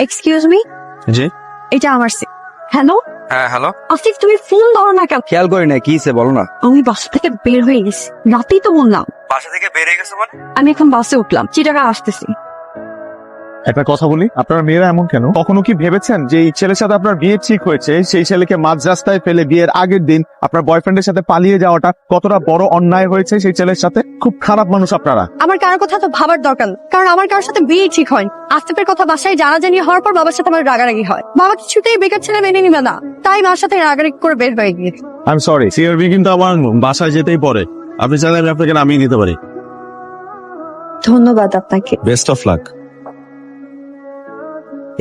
Excuse me, জি এটা আমার seat. Hello হ্যাঁ হ্যালো, আসিফ, তুমি ফোন ধরো না কেন? খেয়াল করি না কি বলো না। আমি বাসা থেকে বের হয়ে গেছি, রাতেই তো বললাম। বাসা থেকে বেরিয়ে গেছে মানে? আমি এখন বাসে উঠলাম, চিটাগাং আসতেছি। একটা কথা বলি, আপনার মেয়েরা এমন কেন? কখনো কি ভেবেছেন যে এই ছেলের সাথে আপনার বিয়ে ঠিক হয়েছে, সেই ছেলেকে মাঝ রাস্তায় ফেলে বিয়ের আগের দিন আপনার বয়ফ্রেন্ডের সাথে পালিয়ে যাওয়াটা কতটা বড় অন্যায় হয়েছে সেই ছেলের সাথে? খুব খারাপ মানুষ আপনারা। আমার কারোর কথা তো ভাবার দরকার নেই, কারণ আমার কারোর সাথে বিয়ে ঠিক হয়। আসিফের কথা বাসায় জানাজানি হওয়ার পর বাবার সাথে আমার রাগারাগি হয়। বাবা কিছুতেই বেকার ছেলে মেনে নিবে না, তাই মার সাথে রাগারাগি করে বের হয়ে গিয়েছে। আই এম সরি, সিআরবি কিন্তু আমার বাসায় যেতেই পড়ে। আপনি চাইলে আমি আপনাকে নামিয়ে নিতে পারি। ধন্যবাদ আপনাকে। Best of luck.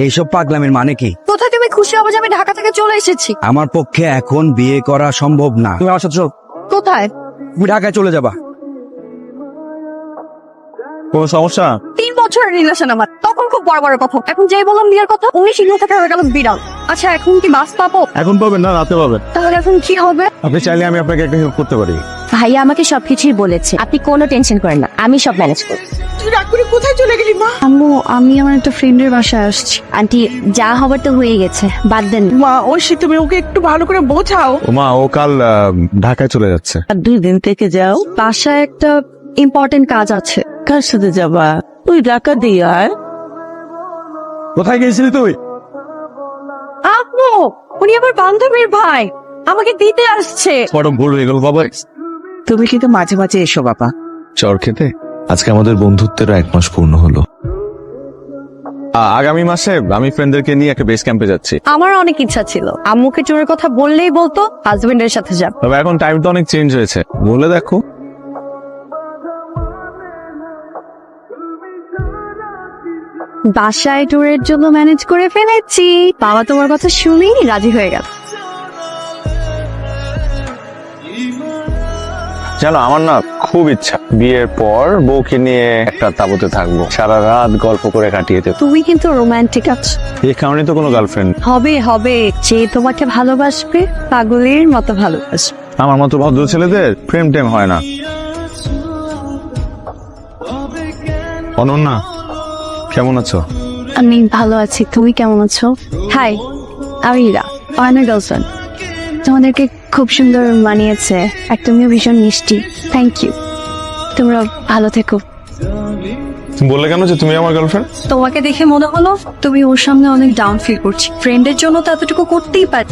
এইসব পাগলামের মানে কি? কোথায় তুমি খুশি হবে যে আমি ঢাকা থেকে চলে এসেছি? আমার পক্ষে এখন বিয়ে করা সম্ভব না। তুমি আমার সাথে চলো, কোথায়? তুমি ঢাকায় চলে যাবা। কোনো সমস্যা? 3 বছরের রিলেশন আমার, তখন খুব বড় বড় কথা। এখন যেই বললাম বিয়ের কথা, উনি সিংহ থেকে হয়ে গেল বিড়াল। আচ্ছা, এখন কি বাস পাবো? এখন পাবেন না, রাতে পাবেন। তাহলে এখন কি হবে? আপনি চাইলে আমি আপনাকে একটা হেল্প করতে পারি। ভাইয়া আমাকে সবকিছুই বলেছে, আপনি কোনো টেনশন করেন না, আমি সব ম্যানেজ করব। তুই রাগ করে কোথায় চলে গেলি মা? আম্মু, আমি আমার একটা ফ্রেন্ডের বাসায় আসছি। আন্টি, যা হবার তো হয়ে গেছে, বাদ দেন। মা, ঐশী তুমি ওকে একটু ভালো করে বোঝাও। ওমা, ও কাল ঢাকায় চলে যাচ্ছে। আর 2 দিন থেকে যাও। বাসায় একটা ইম্পর্টেন্ট কাজ আছে। কার সাথে যাবা? ওই ঢাকা দিয়ে আয়। কোথায় গিয়েছিলি তুই? আম্মু, উনি আমার বান্ধবীর ভাই, আমাকে দিতে আসছে। বড় ভুল হয়ে গেল বাবা। তুমি কিন্তু মাঝে মাঝে এসো বাবা। চর খেতে আজকে আমাদের বন্ধুত্বের 1 মাস পূর্ণ হলো। আগামী মাসে আমি ফ্রেন্ডদেরকে নিয়ে একটা বেস ক্যাম্পে যাচ্ছি। আমার অনেক ইচ্ছা ছিল আম্মুকে ট্যুরের কথা বললেই বলতো হাজবেন্ডের সাথে যাব। তবে এখন টাইম তো অনেক চেঞ্জ হয়েছে, বলে দেখো। বাসায় ট্যুরের জন্য ম্যানেজ করে ফেলেছি। বাবা তোমার কথা শুনেই রাজি হয়ে গেল। জানো, আমার না খুব ইচ্ছা বিয়ের পর বউকে নিয়ে একটা তাঁবুতে থাকবো, সারা রাত গল্প করে কাটিয়ে দেবো। তুমি কিন্তু রোমান্টিক আছো। এই কারণে তো কোনো গার্লফ্রেন্ড। হবে হবে, যে তোমাকে ভালোবাসবে পাগলের মতো ভালোবাসবে। আমার মতো ভদ্র ছেলেদের প্রেম টেম হয় না। অনন্যা, কেমন আছো? আমি ভালো আছি, তুমি কেমন আছো? হাই, আমি ইরা, অয়নের গার্লফ্রেন্ড। তোমাদেরকে খুব সুন্দর মানিয়েছে, আর তুমিও ভীষণ মিষ্টি। Thank you. তোমরা ভালো থেকো। তুমি বললে কেন যে তুমি আমার গার্লফ্রেন্ড? তোমাকে দেখে মনে হলো তুমি ওর সামনে অনেক ডাউন ফিল করছি। ফ্রেন্ডের জন্য তো এতটুকু করতেই পারি।